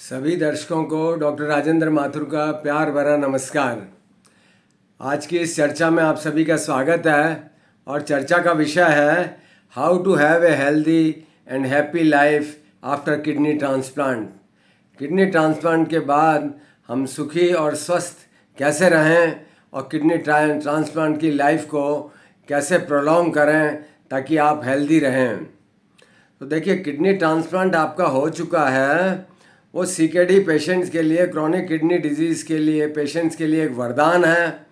सभी दर्शकों को डॉक्टर राजेंद्र माथुर का प्यार भरा नमस्कार। आज की इस चर्चा में आप सभी का स्वागत है और चर्चा का विषय है how to have a healthy and happy life after kidney transplant. Kidney transplant के बाद हम सुखी और स्वस्थ कैसे रहें और किडनी ट्रांसप्लांट की लाइफ को कैसे प्रोलॉन्ग करें ताकि आप हेल्दी रहें। तो देखिए, किडनी ट्रांसप्लांट आपका हो चुका है, वो सीकेडी पेशेंट्स के लिए, क्रॉनिक किडनी डिजीज़ के लिए पेशेंट्स के लिए एक वरदान है।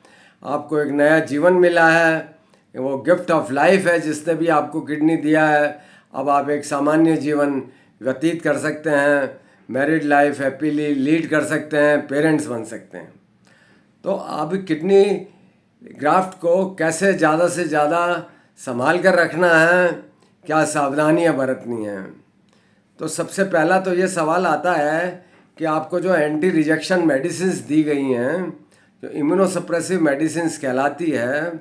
आपको एक नया जीवन मिला है, वो गिफ्ट ऑफ लाइफ है जिसने भी आपको किडनी दिया है। अब आप एक सामान्य जीवन व्यतीत कर सकते हैं, मैरिड लाइफ हैप्पीली लीड कर सकते हैं, पेरेंट्स बन सकते हैं। तो अब किडनी ग्राफ्ट को कैसे ज़्यादा से ज़्यादा संभाल कर रखना है, क्या सावधानियां बरतनी हैं। तो सबसे पहला तो ये सवाल आता है कि आपको जो एंटी रिजेक्शन मेडिसिन्स दी गई हैं, जो इम्यूनोसप्रेसिव मेडिसिन्स कहलाती है,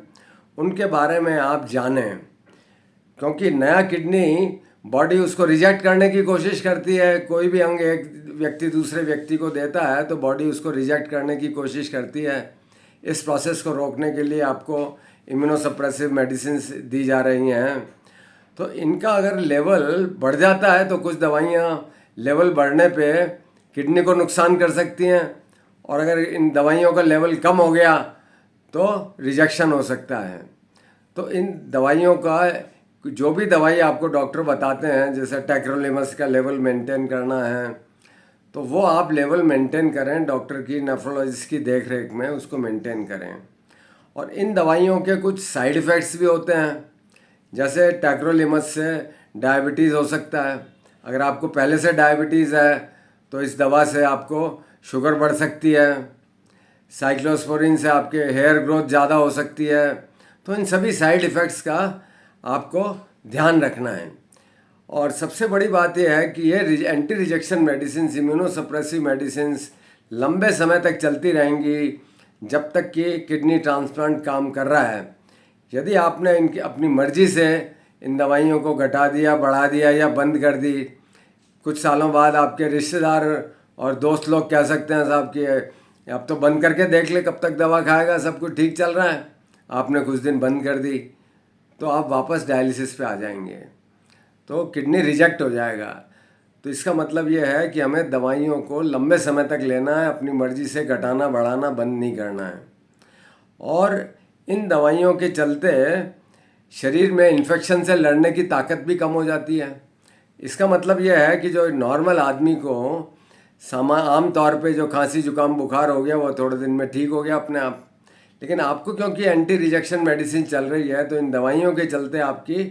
उनके बारे में आप जानें, क्योंकि नया किडनी बॉडी उसको रिजेक्ट करने की कोशिश करती है। कोई भी अंग एक व्यक्ति दूसरे व्यक्ति को देता है तो बॉडी उसको रिजेक्ट करने की कोशिश करती है। इस प्रोसेस को रोकने के लिए आपको इम्यूनोसप्रेसिव मेडिसिन्स दी जा रही हैं। तो इनका अगर लेवल बढ़ जाता है तो कुछ दवाइयाँ लेवल बढ़ने पे किडनी को नुकसान कर सकती हैं, और अगर इन दवाइयों का लेवल कम हो गया तो रिजेक्शन हो सकता है। तो इन दवाइयों का जो भी दवाई आपको डॉक्टर बताते हैं, जैसे टैक्रोलिमस का लेवल मेंटेन करना है, तो वो आप लेवल मेंटेन करें, डॉक्टर की नेफ्रोलॉजिस्ट की देख रेख में उसको मेंटेन करें। और इन दवाइयों के कुछ साइड इफ़ेक्ट्स भी होते हैं, जैसे टैक्रोलिमस से डायबिटीज़ हो सकता है। अगर आपको पहले से डायबिटीज़ है तो इस दवा से आपको शुगर बढ़ सकती है। साइक्लोस्पोरिन से आपके हेयर ग्रोथ ज़्यादा हो सकती है। तो इन सभी साइड इफ़ेक्ट्स का आपको ध्यान रखना है। और सबसे बड़ी बात यह है कि ये anti rejection medicine, immunosuppressive medicines लंबे समय तक चलती रहेंगी जब तक कि किडनी ट्रांसप्लांट काम कर रहा है। यदि आपने इनकी अपनी मर्जी से इन दवाइयों को घटा दिया, बढ़ा दिया या बंद कर दी, कुछ सालों बाद आपके रिश्तेदार और दोस्त लोग कह सकते हैं साहब कि अब तो बंद करके देख ले कब तक दवा खाएगा, सब कुछ ठीक चल रहा है, आपने कुछ दिन बंद कर दी, तो आप वापस डायलिसिस पे आ जाएंगे, तो किडनी रिजेक्ट हो जाएगा। तो इसका मतलब ये है कि हमें दवाइयों को लंबे समय तक लेना है, अपनी मर्जी से घटाना बढ़ाना बंद नहीं करना है। और इन दवाइयों के चलते शरीर में इन्फेक्शन से लड़ने की ताकत भी कम हो जाती है। इसका मतलब यह है कि जो नॉर्मल आदमी को आम तौर पे जो खांसी जुकाम बुखार हो गया वो थोड़े दिन में ठीक हो गया अपने आप, लेकिन आपको क्योंकि एंटी रिजेक्शन मेडिसिन चल रही है तो इन दवाइयों के चलते आपकी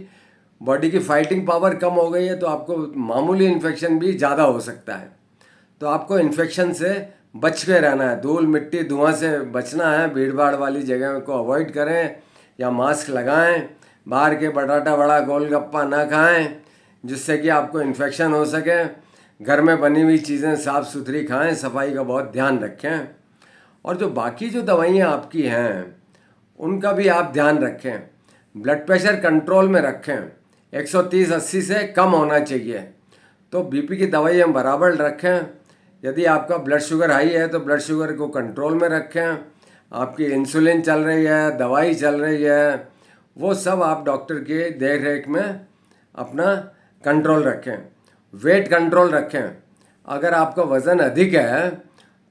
बॉडी की फाइटिंग पावर कम हो गई है, तो आपको मामूली इन्फेक्शन भी ज़्यादा हो सकता है। तो आपको इन्फेक्शन से बच के रहना है, धूल मिट्टी धुआं से बचना है, भीड़ भाड़ वाली जगह को अवॉइड करें या मास्क लगाएं, बाहर के बटाटा वड़ा गोलगप्पा ना खाएं जिससे कि आपको इन्फेक्शन हो सके, घर में बनी हुई चीज़ें साफ़ सुथरी खाएं, सफाई का बहुत ध्यान रखें। और जो बाकी जो दवाइयाँ आपकी हैं उनका भी आप ध्यान रखें। ब्लड प्रेशर कंट्रोल में रखें, 130/80 से कम होना चाहिए। तो बीपी की दवाई हम बराबर रखें। यदि आपका ब्लड शुगर हाई है तो ब्लड शुगर को कंट्रोल में रखें। आपकी इंसुलिन चल रही है, दवाई चल रही है, वो सब आप डॉक्टर के देख रेख में अपना कंट्रोल रखें। वेट कंट्रोल रखें। अगर आपका वज़न अधिक है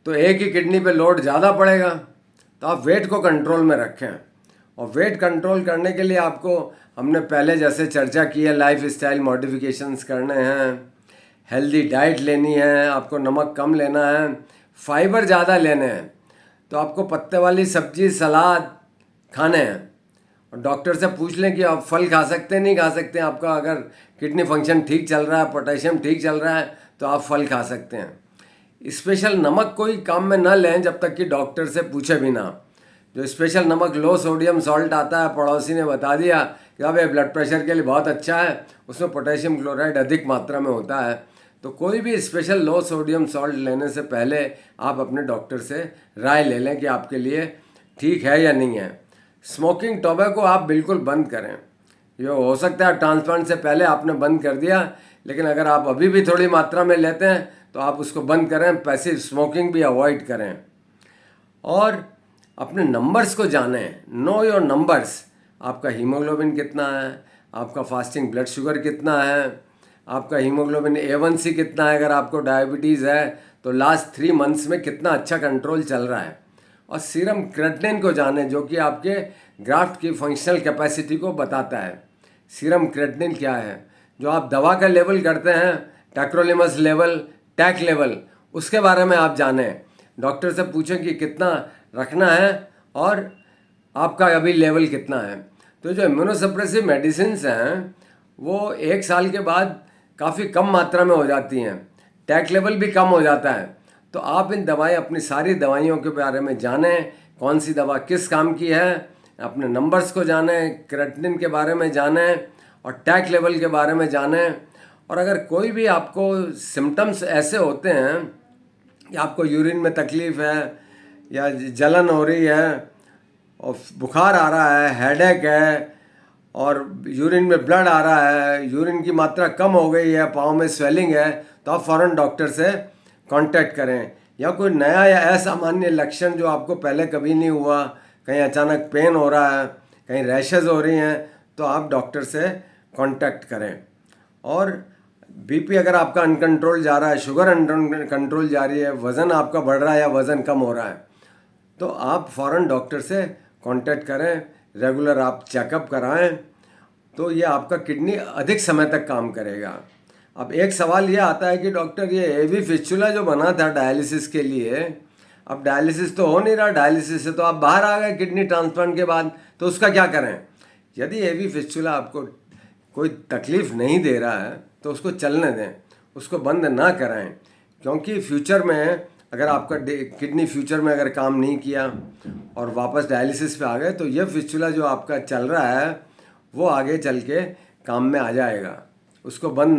तो एक ही किडनी पे लोड ज़्यादा पड़ेगा, तो आप वेट को कंट्रोल में रखें। और वेट कंट्रोल करने के लिए आपको हमने पहले जैसे चर्चा की है, लाइफ स्टाइल मॉडिफिकेशंस करने हैं, हेल्दी डाइट लेनी है, आपको नमक कम लेना है, फाइबर ज़्यादा लेने हैं, तो आपको पत्ते वाली सब्जी सलाद खाने हैं। और डॉक्टर से पूछ लें कि आप फल खा सकते हैं नहीं खा सकते हैं। आपका अगर किडनी फंक्शन ठीक चल रहा है, पोटेशियम ठीक चल रहा है, तो आप फल खा सकते हैं। स्पेशल नमक कोई काम में ना लें जब तक कि डॉक्टर से पूछे भी ना। जो स्पेशल नमक लो सोडियम सॉल्ट आता है, पड़ोसी ने बता दिया कि अब ये ब्लड प्रेशर के लिए बहुत अच्छा है, उसमें पोटेशियम क्लोराइड अधिक मात्रा में होता है, तो कोई भी स्पेशल लो सोडियम सॉल्ट लेने से पहले आप अपने डॉक्टर से राय ले लें कि आपके लिए ठीक है या नहीं है। स्मोकिंग टोबैको आप बिल्कुल बंद करें। ये हो सकता है ट्रांसप्लांट से पहले आपने बंद कर दिया, लेकिन अगर आप अभी भी थोड़ी मात्रा में लेते हैं तो आप उसको बंद करें, पैसिव स्मोकिंग भी अवॉइड करें और अपने नंबर्स को जानें। Know your numbers. आपका हीमोग्लोबिन कितना है, आपका फास्टिंग ब्लड शुगर कितना है, आपका हीमोग्लोबिन A1C कितना है, अगर आपको डायबिटीज़ है तो लास्ट 3 मंथ्स में कितना अच्छा कंट्रोल चल रहा है। और सीरम क्रेटिनिन को जानें जो कि आपके ग्राफ्ट की फंक्शनल कैपेसिटी को बताता है। सीरम क्रेटिनिन क्या है, जो आप दवा का लेवल करते हैं, टैक्रोलिमस लेवल, टैक लेवल, उसके बारे में आप जानें। डॉक्टर से पूछें कि कितना रखना है और आपका अभी लेवल कितना है। तो जो इम्यूनोसप्रेसिव मेडिसिन्स हैं वो 1 साल के बाद काफ़ी कम मात्रा में हो जाती हैं, टैक लेवल भी कम हो जाता है। तो आप इन अपनी सारी दवाइयों के बारे में जानें, कौन सी दवा किस काम की है, अपने नंबर्स को जानें, क्रेटिनिन के बारे में जानें और टैक लेवल के बारे में जानें। और अगर कोई भी आपको सिम्टम्स ऐसे होते हैं कि आपको यूरिन में तकलीफ़ है या जलन हो रही है और बुखार आ रहा है, हेडेक है और यूरिन में ब्लड आ रहा है, यूरिन की मात्रा कम हो गई है, पाँव में स्वेलिंग है, तो आप फ़ौरन डॉक्टर से कांटेक्ट करें। या कोई नया या असामान्य लक्षण जो आपको पहले कभी नहीं हुआ, कहीं अचानक पेन हो रहा है, कहीं रैशेज़ हो रही हैं, तो आप डॉक्टर से कांटेक्ट करें। और बीपी अगर आपका अनकंट्रोल जा रहा है, शुगर अनकंट्रोल जा रही है, वज़न आपका बढ़ रहा है या वज़न कम हो रहा है, तो आप फ़ौरन डॉक्टर से कांटेक्ट करें, रेगुलर आप चेकअप कराएं, तो ये आपका किडनी अधिक समय तक काम करेगा। अब एक सवाल ये आता है कि डॉक्टर ये एवी फिस्चुला जो बना था डायलिसिस के लिए, अब डायलिसिस तो हो नहीं रहा, डायलिसिस से तो आप बाहर आ गए किडनी ट्रांसप्लांट के बाद, तो उसका क्या करें। यदि एवी फिस्चुला आपको कोई तकलीफ़ नहीं दे रहा है तो उसको चलने दें, उसको बंद ना कराएं, क्योंकि फ्यूचर में अगर आपका किडनी फ्यूचर में अगर काम नहीं किया और वापस डायलिसिस पे आ गए तो ये फिस्चुला जो आपका चल रहा है वो आगे चल के काम में आ जाएगा, उसको बंद